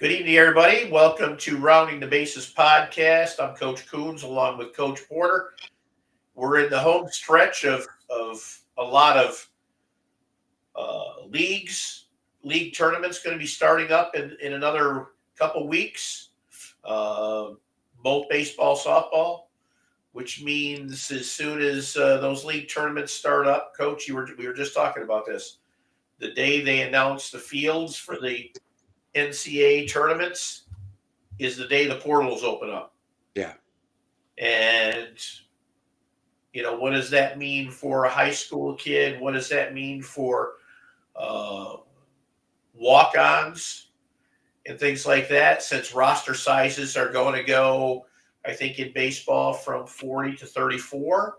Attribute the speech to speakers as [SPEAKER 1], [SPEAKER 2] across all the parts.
[SPEAKER 1] Good evening, everybody. Welcome to Rounding the Bases podcast. I'm Coach Coons along with Coach Porter. We're in the home stretch of a lot of league tournaments going to be starting up in another couple weeks, uh, both baseball, softball, which means as soon as those league tournaments start up, Coach, we were just talking about this. The day they announce the fields for the NCAA tournaments is the day the portals open up.
[SPEAKER 2] Yeah.
[SPEAKER 1] And, what does that mean for a high school kid? What does that mean for uh, walk ons and things like that? Since roster sizes are going to go, I think, in baseball from 40 to 34.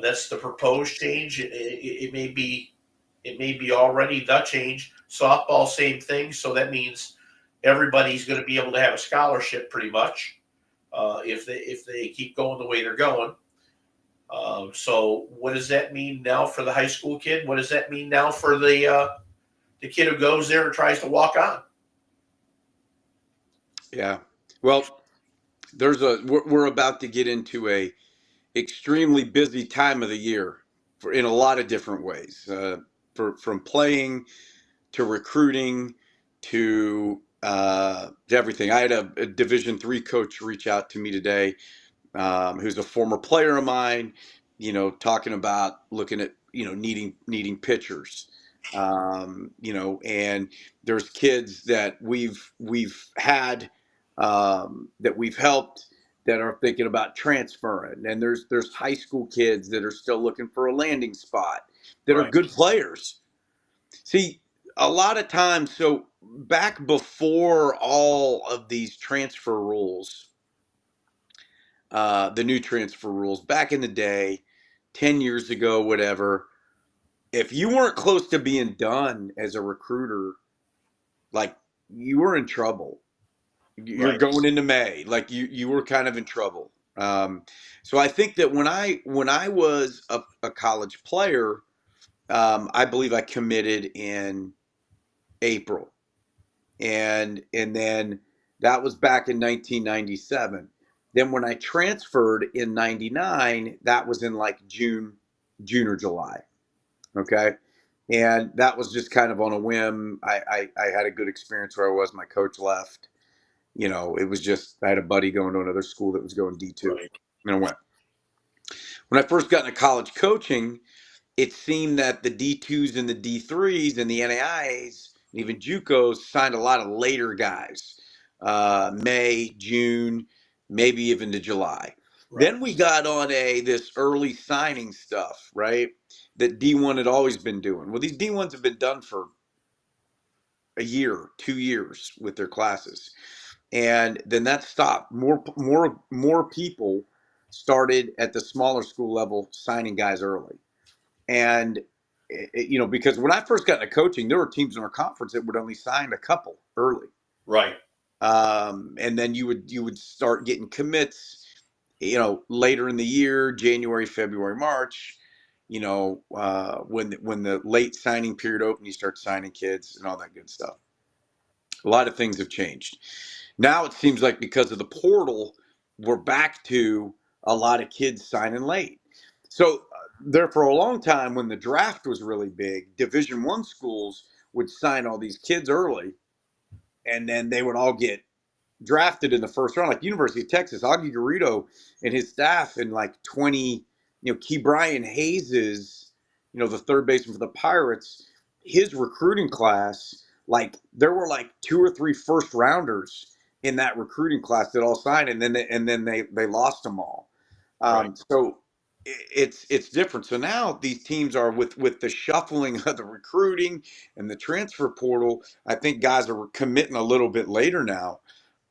[SPEAKER 1] That's the proposed change. It may be already the change. Softball, same thing. So that means everybody's going to be able to have a scholarship pretty much if they keep going the way they're going. So what does that mean now for the high school kid? What does that mean now for the kid who goes there and tries to walk on?
[SPEAKER 2] Yeah. Well, we're about to get into a extremely busy time of the year in a lot of different ways. From playing to recruiting to everything. I had a Division III coach reach out to me today, who's a former player of mine. Talking about looking at needing pitchers. And there's kids that we've had that we've helped that are thinking about transferring, and there's high school kids that are still looking for a landing spot that are
[SPEAKER 1] Right.
[SPEAKER 2] good players. See, a lot of times, so back before all of these transfer rules, the new transfer rules, back in the day, 10 years ago, whatever, if you weren't close to being done as a recruiter, like you were in trouble. You're
[SPEAKER 1] Right.
[SPEAKER 2] going into May, like you were kind of in trouble. So I think that when I was a college player, I believe I committed in April, and then that was back in 1997. Then when I transferred in '99, that was in like June or July. Okay. And that was just kind of on a whim. I had a good experience where I was. My coach left. It was just, I had a buddy going to another school that was going D2.
[SPEAKER 1] Right.
[SPEAKER 2] And I went. When I first got into college coaching, it seemed that the D2s and the D3s and the NAIAs and even JUCOs signed a lot of later guys, May, June, maybe even to July.
[SPEAKER 1] Right.
[SPEAKER 2] Then we got on this early signing stuff, right? That D1 had always been doing. Well, these D1s have been done for a year, 2 years with their classes, and then that stopped. More people started at the smaller school level signing guys early. And because when I first got into coaching, there were teams in our conference that would only sign a couple early.
[SPEAKER 1] Right.
[SPEAKER 2] And then you would start getting commits, later in the year, January, February, March. When the late signing period opened, you start signing kids and all that good stuff. A lot of things have changed. Now it seems like because of the portal, we're back to a lot of kids signing late. So there for a long time, when the draft was really big, Division I schools would sign all these kids early, and then they would all get drafted in the first round. Like University of Texas, Augie Garrido and his staff in like 20, Key Brian Hayes, the third baseman for the Pirates, his recruiting class, like there were like 2 or 3 first rounders in that recruiting class that all signed, and then they lost them all.
[SPEAKER 1] Right.
[SPEAKER 2] So it's different. So now these teams are with the shuffling of the recruiting and the transfer portal. I think guys are committing a little bit later now,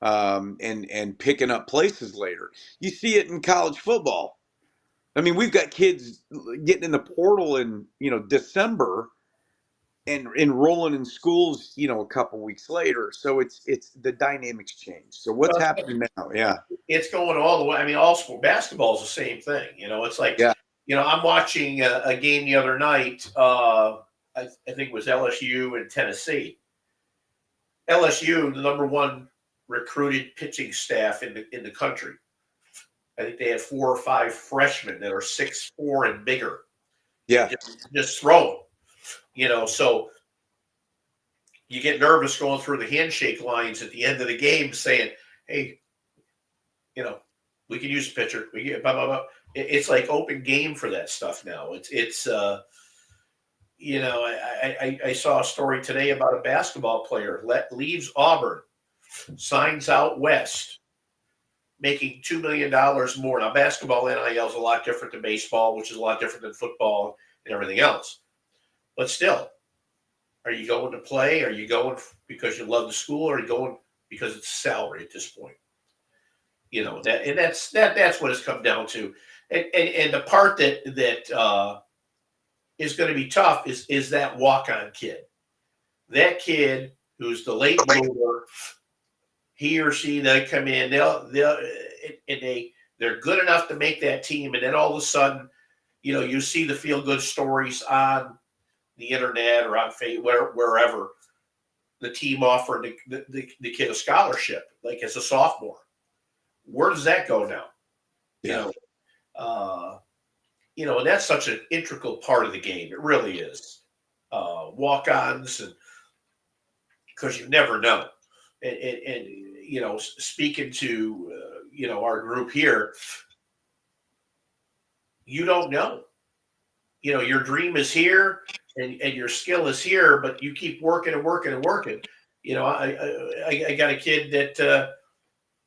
[SPEAKER 2] and picking up places later. You see it in college football. I mean, we've got kids getting in the portal in December and enrolling in schools a couple weeks later. So it's the dynamics change. So what's
[SPEAKER 1] Well,
[SPEAKER 2] happening now? Yeah.
[SPEAKER 1] it's going all the way. I mean, all sport basketball is the same thing. It's like,
[SPEAKER 2] Yeah.
[SPEAKER 1] I'm watching a game the other night. I think it was LSU and Tennessee. LSU, the number one recruited pitching staff in the country. I think they had 4 or 5 freshmen that are 6'4" and bigger.
[SPEAKER 2] Yeah.
[SPEAKER 1] Just throw them. So you get nervous going through the handshake lines at the end of the game saying, hey, we can use a pitcher. We get blah, blah, blah. It's like open game for that stuff now. I saw a story today about a basketball player leaves Auburn, signs out west, making $2 million more. Now, basketball NIL is a lot different than baseball, which is a lot different than football and everything else. But still, are you going to play? Are you going because you love the school, or are you going because it's salary at this point? That's what it's come down to. And the part that is going to be tough is that walk-on kid. That kid who's the late bloomer, he or she, they come in, they're good enough to make that team, and then all of a sudden, you see the feel-good stories on the internet or on Facebook, wherever, the team offering the kid a scholarship, like as a sophomore. Where does that go now?
[SPEAKER 2] Yeah.
[SPEAKER 1] And that's such an integral part of the game. It really is. Walk-ons, and because you never know. And speaking to our group here, you don't know. Your dream is here, and your skill is here, but you keep working and working and working. I got a kid that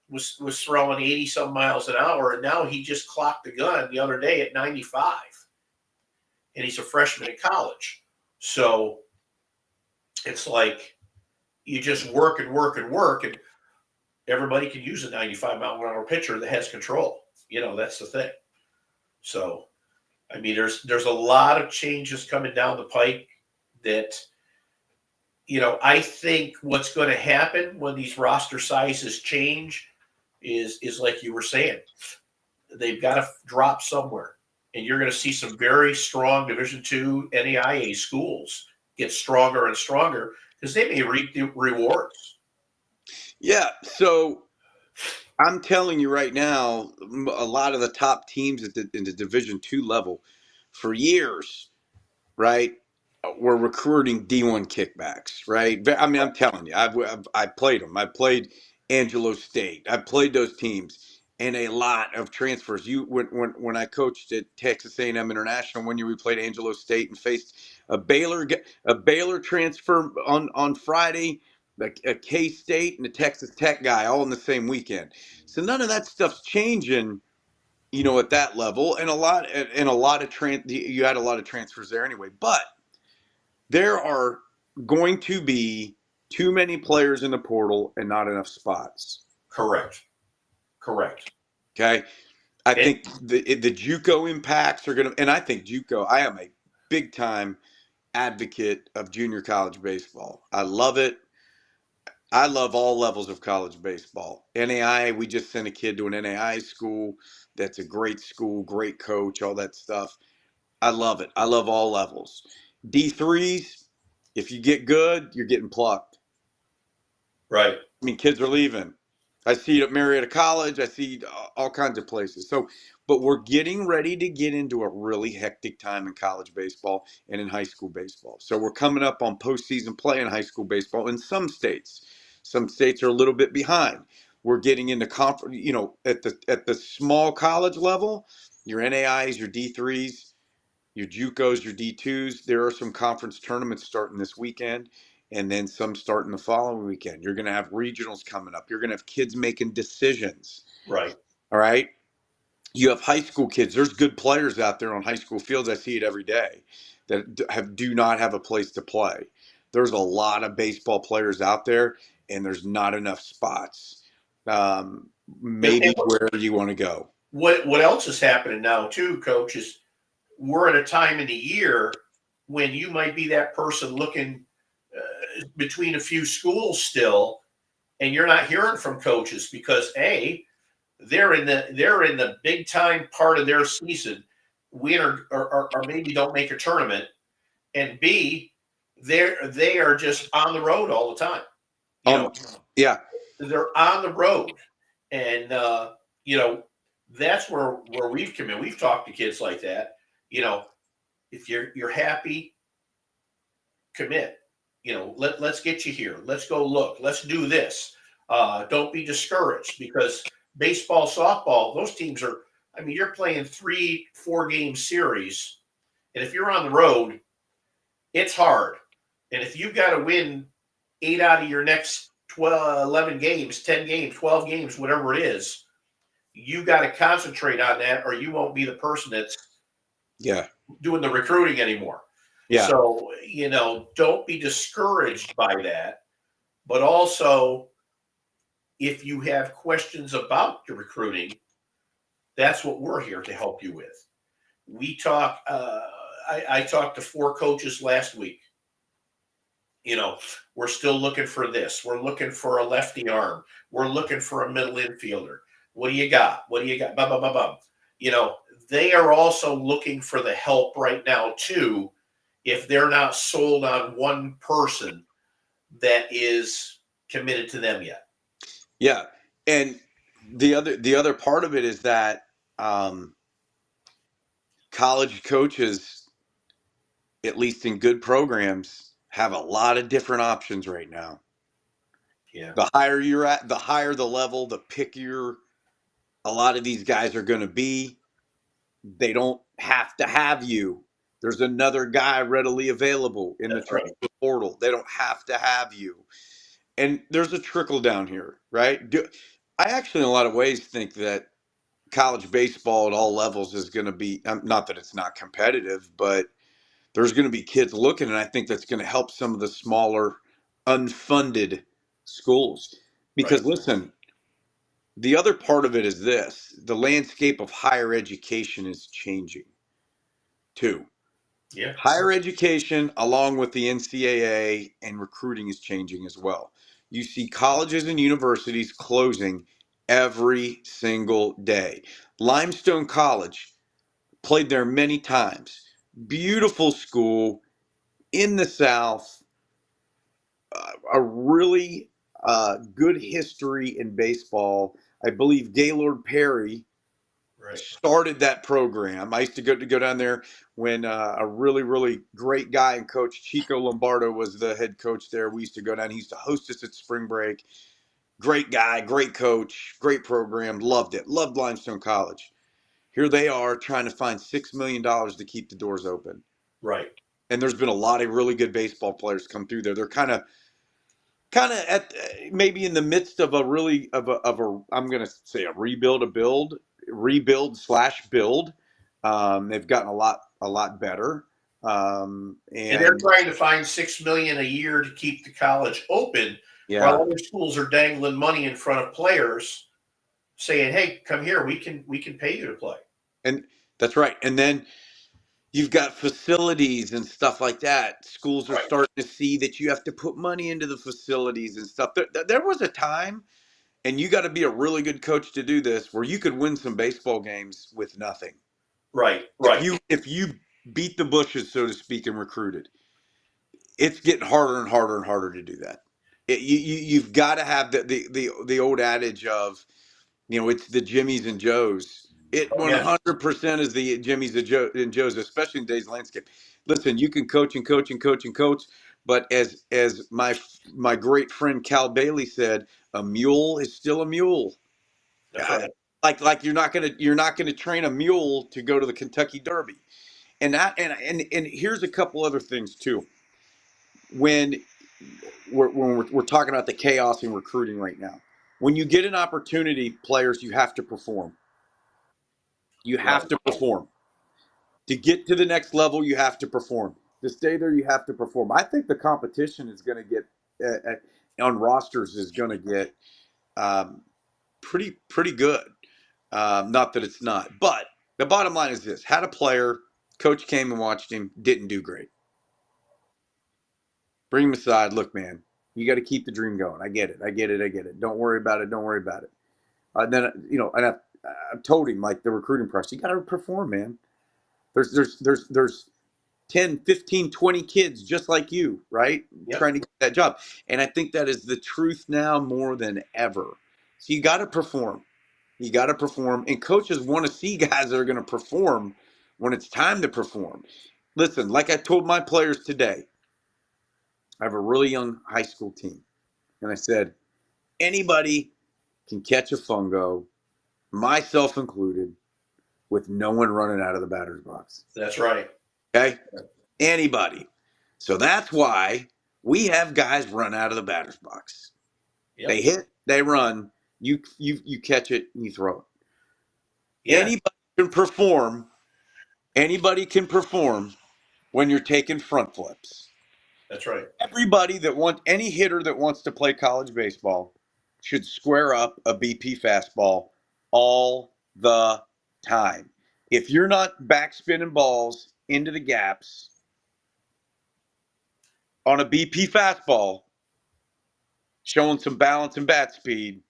[SPEAKER 1] was throwing 80-some miles an hour, and now he just clocked the gun the other day at 95, and he's a freshman in college. So it's like you just work and work and work, and everybody can use a 95-mile-an-hour pitcher that has control. That's the thing. So, I mean, there's a lot of changes coming down the pike that, I think what's going to happen when these roster sizes change is like you were saying, they've got to drop somewhere, and you're going to see some very strong Division II NAIA schools get stronger and stronger because they may reap the rewards.
[SPEAKER 2] Yeah. So I'm telling you right now, a lot of the top teams in the Division II level for years, right, were recruiting D1 kickbacks, right? I mean, I'm telling you, I played them. I played Angelo State. I played those teams, and a lot of transfers. When I coached at Texas A&M International, one year we played Angelo State and faced a Baylor transfer on Friday, a K-State, and a Texas Tech guy all in the same weekend. So none of that stuff's changing, at that level, and you had a lot of transfers there anyway. But there are going to be too many players in the portal and not enough spots.
[SPEAKER 1] Correct.
[SPEAKER 2] Okay. I think the JUCO impacts are going to, and I think JUCO, I am a big time advocate of junior college baseball. I love it. I love all levels of college baseball. NAIA, we just sent a kid to an NAIA school. That's a great school, great coach, all that stuff. I love it. I love all levels. D3s, if you get good, you're getting plucked.
[SPEAKER 1] Right.
[SPEAKER 2] I mean, kids are leaving. I see it at Marietta College. I see all kinds of places. So, but we're getting ready to get into a really hectic time in college baseball and in high school baseball. So we're coming up on postseason play in high school baseball in some states. Some states are a little bit behind. We're getting into conference, at the small college level, your NAIs, your D3s, your JUCOs, your D2s. There are some conference tournaments starting this weekend, and then some starting the following weekend. You're going to have regionals coming up. You're going to have kids making decisions.
[SPEAKER 1] Right.
[SPEAKER 2] All right. You have high school kids. There's good players out there on high school fields. I see it every day that do not have a place to play. There's a lot of baseball players out there, and there's not enough spots. Maybe where you want to go.
[SPEAKER 1] What else is happening now too, Coach, is we're at a time in the year when you might be that person looking between a few schools still, and you're not hearing from coaches because they're in the big time part of their season, win or maybe don't make a tournament, and B, they are just on the road all the time. You know,
[SPEAKER 2] Yeah.
[SPEAKER 1] they're on the road, and you know that's where we've come in. We've talked to kids like that. You know, if you're happy, commit. You know, let's get you here. Let's go look. Let's do this. Don't be discouraged because baseball, softball, those teams are. I mean, you're playing 3, 4 game series, and if you're on the road, it's hard. And if you've got to win 8 out of your next 12, 11 games, 10 games, 12 games, whatever it is, you got to concentrate on that, or you won't be the person that's
[SPEAKER 2] Yeah.
[SPEAKER 1] doing the recruiting anymore.
[SPEAKER 2] Yeah.
[SPEAKER 1] So, don't be discouraged by that. But also, if you have questions about the recruiting, that's what we're here to help you with. We talk, I talked to 4 coaches last week. We're still looking for this. We're looking for a lefty arm. We're looking for a middle infielder. What do you got? What do you got? Bum, bum, bum, bum. They are also looking for the help right now, too, if they're not sold on one person that is committed to them yet.
[SPEAKER 2] Yeah. And the other part of it is that college coaches, at least in good programs, have a lot of different options right now.
[SPEAKER 1] Yeah.
[SPEAKER 2] The higher you're at, the higher the level, the pickier a lot of these guys are going to be. They don't have to have you. There's another guy readily available in the
[SPEAKER 1] That's right.
[SPEAKER 2] transfer portal. They don't have to have you. And there's a trickle down here, right? I actually, in a lot of ways, think that college baseball at all levels is going to be, not that it's not competitive, but there's going to be kids looking, and I think that's going to help some of the smaller, unfunded schools. Because
[SPEAKER 1] Right.
[SPEAKER 2] listen, the other part of it is this: the landscape of higher education is changing too.
[SPEAKER 1] Yeah.
[SPEAKER 2] Higher education, along with the NCAA and recruiting, is changing as well. You see colleges and universities closing every single day. Limestone College, played there many times. Beautiful school in the South, a really good history in baseball. I believe Gaylord Perry
[SPEAKER 1] Right.
[SPEAKER 2] started that program. I used to go down there when a really, really great guy and coach, Chico Lombardo, was the head coach there. We used to go down. He used to host us at spring break. Great guy, great coach, great program. Loved it. Loved Limestone College. Here they are trying to find $6 million to keep the doors open.
[SPEAKER 1] Right.
[SPEAKER 2] And there's been a lot of really good baseball players come through there. They're kind of at maybe in the midst of a really of a I'm going to say a rebuild slash build. They've gotten a lot better.
[SPEAKER 1] And they're
[SPEAKER 2] And
[SPEAKER 1] trying to find $6 million a year to keep the college open, while
[SPEAKER 2] yeah,
[SPEAKER 1] other schools are dangling money in front of players, saying, "Hey, come here. We can pay you to play."
[SPEAKER 2] and that's right. And then you've got facilities and stuff like that. Schools are
[SPEAKER 1] Right.
[SPEAKER 2] starting to see that you have to put money into the facilities and stuff. There was a time, and you got to be a really good coach to do this, where you could win some baseball games with nothing.
[SPEAKER 1] Right.
[SPEAKER 2] If
[SPEAKER 1] Right.
[SPEAKER 2] you beat the bushes, so to speak, and recruited, it's getting harder and harder and harder to do that. You've got to have the old adage of, it's the Jimmies and Joes. It
[SPEAKER 1] Oh, yeah.
[SPEAKER 2] 100% is the Jimmies and Joes, especially in today's landscape. Listen, you can coach and coach and coach and coach, but as my great friend Cal Bailey said, a mule is still a mule.
[SPEAKER 1] That's right.
[SPEAKER 2] Like you're not gonna train a mule to go to the Kentucky Derby. And here's a couple other things too. When we're talking about the chaos in recruiting right now, when you get an opportunity, players, you have to perform. You
[SPEAKER 1] Right.
[SPEAKER 2] have to perform. To get to the next level, you have to perform. To stay there, you have to perform. I think the competition is going to get on rosters is going to get um, pretty good. Not that it's not, but the bottom line is this: had a player, coach came and watched him, didn't do great. Bring him aside. Look, man, you got to keep the dream going. I get it. I get it. I get it. Don't worry about it. Don't worry about it. Then and I've told him, like, the recruiting process, you got to perform, man. There's 10, 15, 20 kids just like you, right?
[SPEAKER 1] Yep.
[SPEAKER 2] Trying to get that job. And I think that is the truth now more than ever. So you got to perform. You got to perform. And coaches want to see guys that are going to perform when it's time to perform. Listen, like I told my players today, I have a really young high school team. And I said, anybody can catch a fungo, myself included, with no one running out of the batter's box.
[SPEAKER 1] That's right.
[SPEAKER 2] Okay? Anybody. So that's why we have guys run out of the batter's box.
[SPEAKER 1] Yep.
[SPEAKER 2] They hit, they run, you catch it, and you throw it.
[SPEAKER 1] Yeah.
[SPEAKER 2] Anybody can perform. Anybody can perform when you're taking front flips.
[SPEAKER 1] That's right.
[SPEAKER 2] Any hitter that wants to play college baseball should square up a BP fastball all the time. If you're not backspinning balls into the gaps on a BP fastball, showing some balance and bat speed,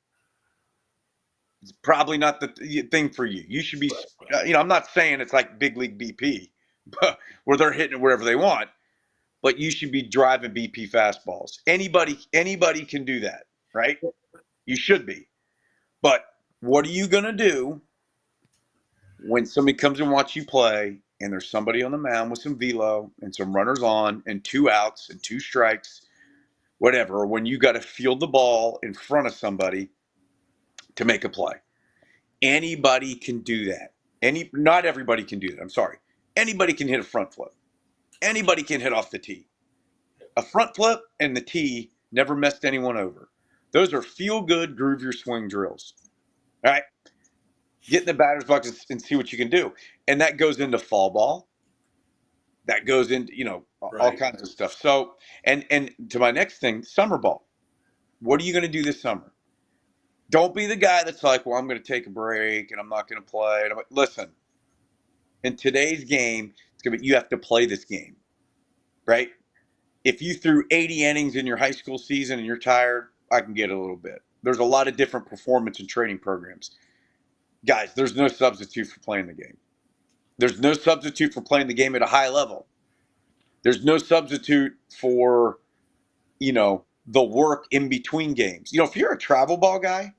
[SPEAKER 2] it's probably not the thing for you. You should be, I'm not saying it's like big league BP, but where they're hitting it wherever they want, but you should be driving BP fastballs. Anybody can do that, right? You should be. But what are you going to do when somebody comes and watch you play and there's somebody on the mound with some velo and some runners on and 2 outs and 2 strikes, whatever, when you got to field the ball in front of somebody to make a play? Anybody can do that. Not everybody can do that. I'm sorry. Anybody can hit a front flip. Anybody can hit off the tee. A front flip and the tee never messed anyone over. Those are feel-good, groove your swing drills. All right? Get in the batter's box and see what you can do. And that goes into fall ball. That goes into, all kinds of stuff. So, and to my next thing, summer ball. What are you going to do this summer? Don't be the guy that's like, well, I'm going to take a break and I'm not going to play. And I'm like, listen, in today's game, you have to play this game, right? If you threw 80 innings in your high school season and you're tired, I can get a little bit. There's a lot of different performance and training programs. Guys, there's no substitute for playing the game. There's no substitute for playing the game at a high level. There's no substitute for, the work in between games. If you're a travel ball guy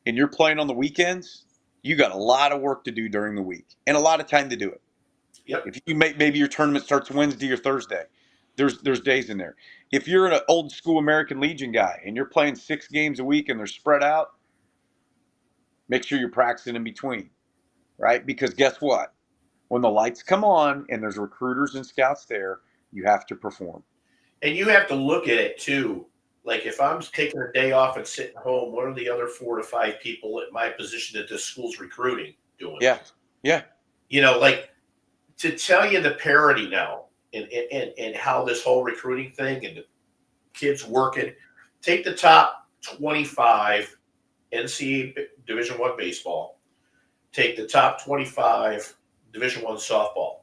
[SPEAKER 2] and you're playing on the weekends, you got a lot of work to do during the week and a lot of time to do it.
[SPEAKER 1] Yep.
[SPEAKER 2] If you maybe your tournament starts Wednesday or Thursday, there's days in there. If you're an old school American Legion guy and you're playing 6 games a week and they're spread out, make sure you're practicing in between, right? Because guess what? When the lights come on and there's recruiters and scouts there, you have to perform.
[SPEAKER 1] And you have to look at it too. Like if I'm taking a day off and sitting home, what are the other 4 to 5 people at my position that this school's recruiting doing?
[SPEAKER 2] Yeah.
[SPEAKER 1] Like to tell you the parity now and how this whole recruiting thing and the kids working. Take the top 25 NCAA Division I baseball. Take the top 25 Division I softball.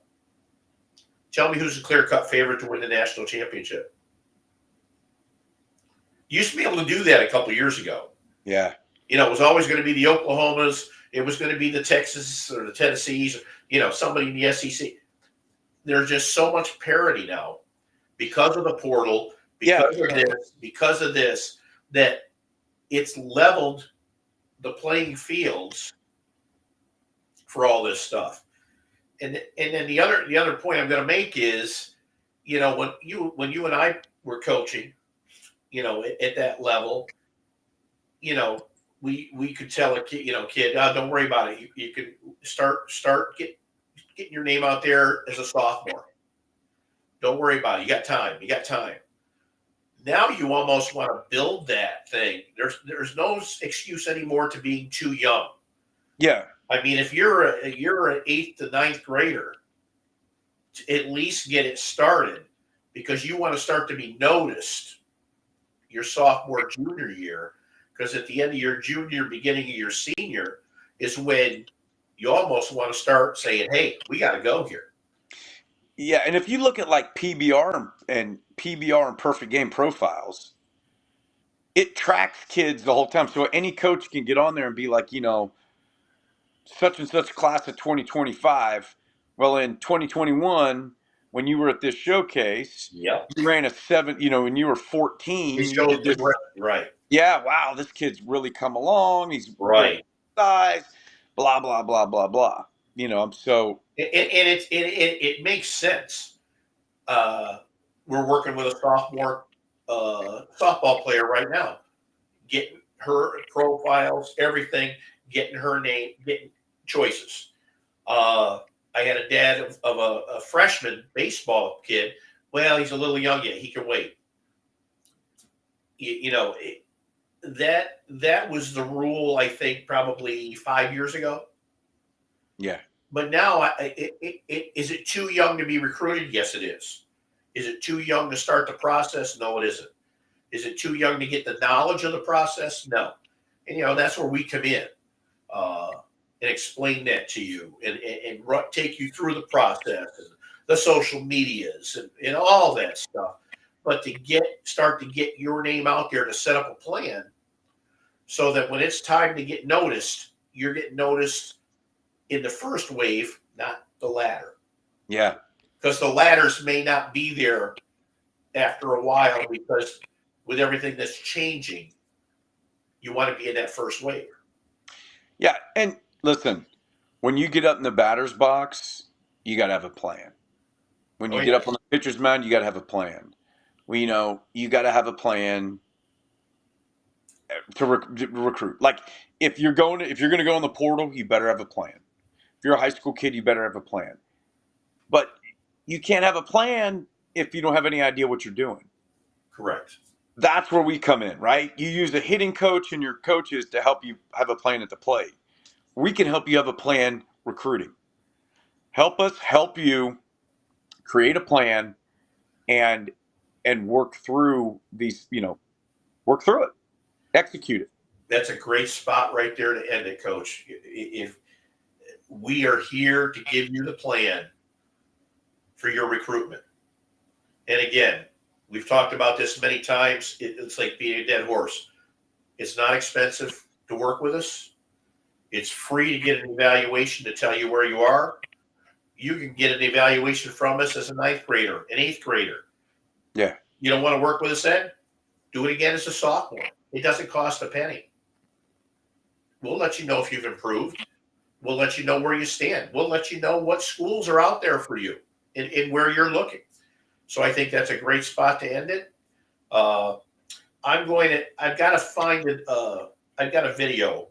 [SPEAKER 1] Tell me who's the clear-cut favorite to win the national championship. Used to be able to do that a couple years ago.
[SPEAKER 2] Yeah.
[SPEAKER 1] It was always going to be the Oklahomas. It was going to be the Texas or the Tennessees, somebody in the SEC. There's just so much parity now because of the portal, because of this, that it's leveled the playing fields for all this stuff. And then the other point I'm going to make is, when you and I were coaching, at that level, we could tell a kid, oh, don't worry about it. You can start getting your name out there as a sophomore. Don't worry about it. You got time. Now you almost want to build that thing. There's no excuse anymore to being too young.
[SPEAKER 2] Yeah.
[SPEAKER 1] I mean, if you're an 8th to 9th grader, to at least get it started, because you want to start to be noticed your sophomore, junior year, because at the end of your junior, beginning of your senior is when you almost want to start saying, hey, we got to go here.
[SPEAKER 2] Yeah, and if you look at like PBR and perfect game profiles, it tracks kids the whole time. So any coach can get on there and be like, such and such class of 2025. Well, in 2021, when you were at this showcase,
[SPEAKER 1] Yep.
[SPEAKER 2] you ran a 7, when you were 14,
[SPEAKER 1] It
[SPEAKER 2] you
[SPEAKER 1] shows
[SPEAKER 2] did
[SPEAKER 1] the
[SPEAKER 2] this.
[SPEAKER 1] growth. Right.
[SPEAKER 2] Yeah, wow, this kid's really come along. He's grown
[SPEAKER 1] Right.
[SPEAKER 2] size, blah, blah, blah, blah, blah. So
[SPEAKER 1] And it makes sense. Uh, we're working with a sophomore softball player right now, getting her profiles, everything, getting her name, getting choices. I had a dad of a freshman baseball kid. Well, he's a little young yet. He can wait. That was the rule. I think probably 5 years ago.
[SPEAKER 2] yeah,
[SPEAKER 1] But now, is it too young to be recruited? Yes, it is. Is it too young to start the process? No, it isn't. Is it too young to get the knowledge of the process? No. And that's where we come in uh, and explain that to you and take you through the process and the social medias and all that stuff. But to start to get your name out there to set up a plan so that when it's time to get noticed, you're getting noticed in the first wave, not the latter.
[SPEAKER 2] yeah.
[SPEAKER 1] Because the ladders may not be there after a while because with everything that's changing, you want to be in that first wave.
[SPEAKER 2] Yeah, and listen, when you get up in the batter's box, you got to have a plan. When
[SPEAKER 1] Oh,
[SPEAKER 2] you
[SPEAKER 1] yeah.
[SPEAKER 2] get up on the pitcher's mound, you got to have a plan. Well, you got to have a plan to recruit. Like if you're going to go in the portal, you better have a plan. If you're a high school kid, you better have a plan. But you can't have a plan if you don't have any idea what you're doing.
[SPEAKER 1] Correct.
[SPEAKER 2] That's where we come in, right? You use a hitting coach and your coaches to help you have a plan at the plate. We can help you have a plan recruiting. Help us help you create a plan and work through these, work through it, execute it.
[SPEAKER 1] That's a great spot right there to end it, Coach. If we are here to give you the plan for your recruitment. And again, we've talked about this many times. It's like being a dead horse. It's not expensive to work with us. It's free to get an evaluation to tell you where you are. You can get an evaluation from us as a ninth grader, an eighth grader.
[SPEAKER 2] Yeah.
[SPEAKER 1] You don't want to work with us then? Do it again as a sophomore. It doesn't cost a penny. We'll let you know if you've improved. We'll let you know where you stand. We'll let you know what schools are out there for you and where you're looking. So I think that's a great spot to end it. I've got to find it. I've got a video,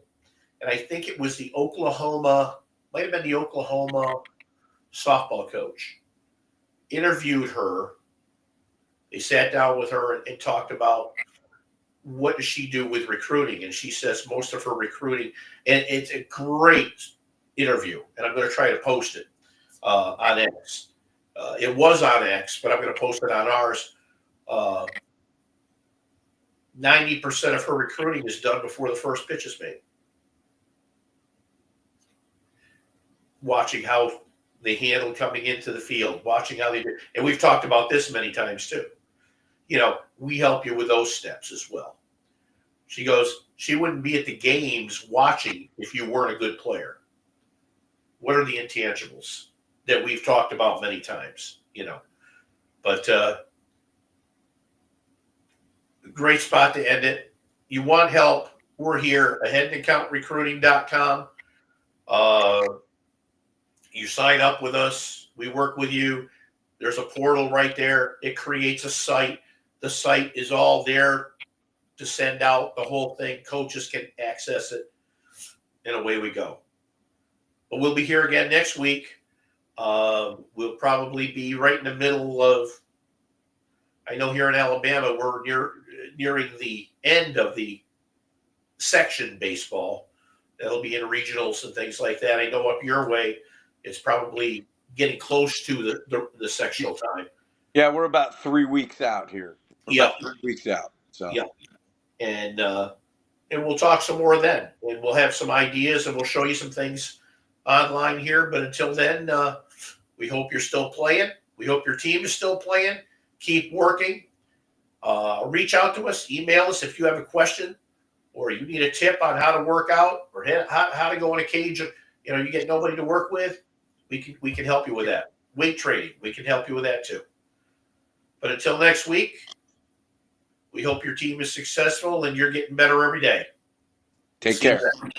[SPEAKER 1] and I think it was might have been the Oklahoma softball coach, interviewed her. They sat down with her and talked about what does she do with recruiting, and she says most of her recruiting, and it's a great interview, and I'm going to try to post it on X. It was on X, but I'm going to post it on ours. 90% of her recruiting is done before the first pitch is made. Watching how they handle coming into the field, watching how they do. And we've talked about this many times too. We help you with those steps as well. She goes, she wouldn't be at the games watching if you weren't a good player. What are the intangibles that we've talked about many times, But great spot to end it. You want help? We're here, aheadaccountrecruiting.com. You sign up with us. We work with you. There's a portal right there. It creates a site. The site is all there to send out the whole thing. Coaches can access it, and away we go. But we'll be here again next week. We'll probably be right in the middle of, I know here in Alabama, we're nearing the end of the section baseball. That'll be in regionals and things like that. I know up your way, it's probably getting close to the sectional time.
[SPEAKER 2] Yeah, we're about 3 weeks out here.
[SPEAKER 1] Yeah.
[SPEAKER 2] 3 weeks out. So
[SPEAKER 1] Yeah. And we'll talk some more then, and we'll have some ideas, and we'll show you some things online here. But until then, we hope you're still playing. We hope your team is still playing. Keep working. Reach out to us. Email us if you have a question or you need a tip on how to work out or how to go in a cage. You get nobody to work with. We can help you with that. weight training. We can help you with that too. But until next week, we hope your team is successful and you're getting better every day.
[SPEAKER 2] Take
[SPEAKER 1] See you
[SPEAKER 2] care.
[SPEAKER 1] then.